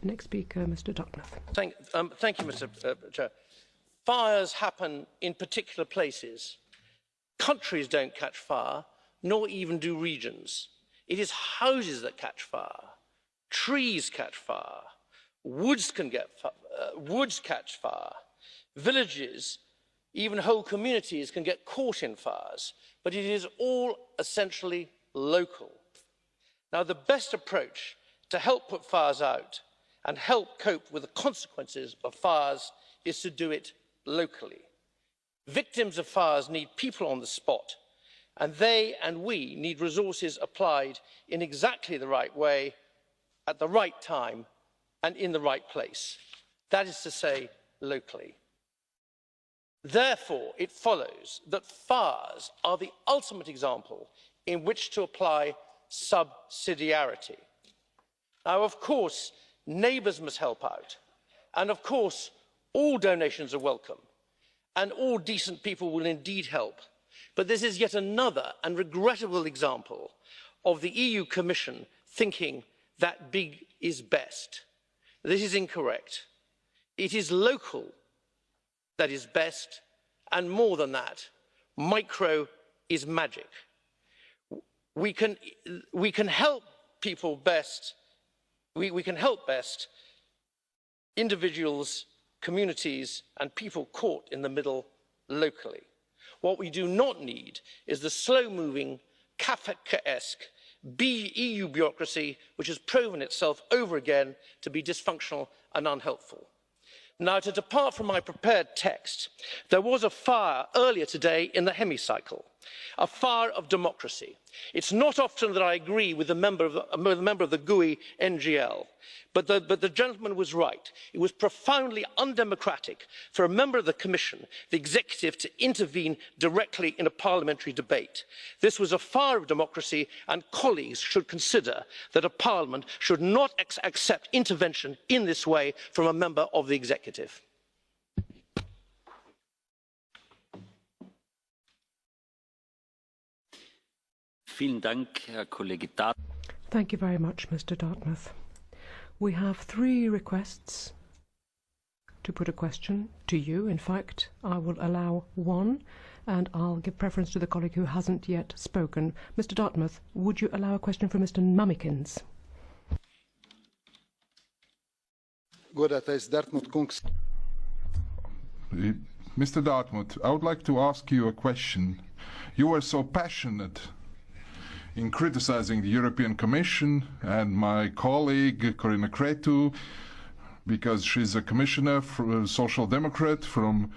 Next speaker, Mr. Dartmouth. Thank you, Mr. Chair. Fires happen in particular places. Countries don't catch fire, nor even do regions. It is houses that catch fire. Trees catch fire. Woods catch fire. Villages, even whole communities, can get caught in fires. But it is all essentially local. Now, the best approach to help put fires out and help cope with the consequences of fires is to do it locally. Victims of fires need people on the spot, and they and we need resources applied in exactly the right way, at the right time, and in the right place. That is to say, locally. Therefore, it follows that fires are the ultimate example in which to apply subsidiarity. Now, of course, neighbours must help out, and of course, all donations are welcome, and all decent people will indeed help. But this is yet another and regrettable example of the EU Commission thinking that big is best. This is incorrect. It is local that is best, and more than that, micro is magic. We can help people best, we can help best individuals, communities and people caught in the middle locally. What we do not need is the slow-moving, Kafkaesque EU bureaucracy which has proven itself over again to be dysfunctional and unhelpful. Now, to depart from my prepared text, there was a fire earlier today in the hemicycle, a fire of democracy. It's not often that I agree with a member of the GUI NGL, but the gentleman was right. It was profoundly undemocratic for a member of the Commission, the executive, to intervene directly in a parliamentary debate. This was a fire of democracy, and colleagues should consider that a parliament should not accept intervention in this way from a member of the executive. Thank you very much, Mr. Dartmouth. We have 3 requests to put a question to you. In fact, I will allow 1, and I'll give preference to the colleague who hasn't yet spoken. Mr. Dartmouth, would you allow a question from Mr. Mamikins? Mr. Dartmouth, I would like to ask you a question. You were so passionate in criticizing the European Commission and my colleague Corina Cretu, because she's a commissioner, a social democrat from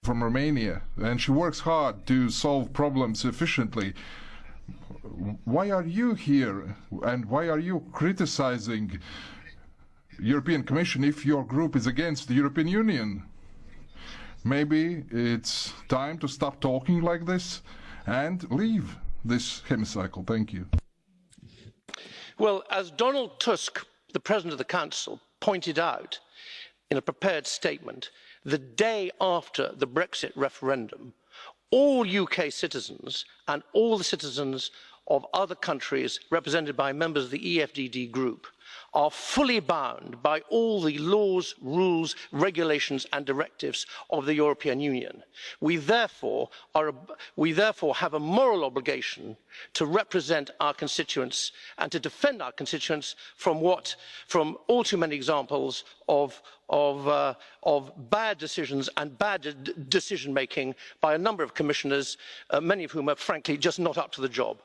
Romania, and she works hard to solve problems efficiently. Why are you here, and why are you criticizing European Commission if your group is against the European Union? Maybe it's time to stop talking like this and leave this hemicycle. Thank you. Well, as Donald Tusk, the President of the Council, pointed out in a prepared statement, the day after the Brexit referendum, all UK citizens and all the citizens of other countries represented by members of the EFDD group are fully bound by all the laws, rules, regulations and directives of the European Union. We therefore have a moral obligation to represent our constituents and to defend our constituents from all too many examples of bad decisions and bad decision making by a number of commissioners, many of whom are frankly just not up to the job.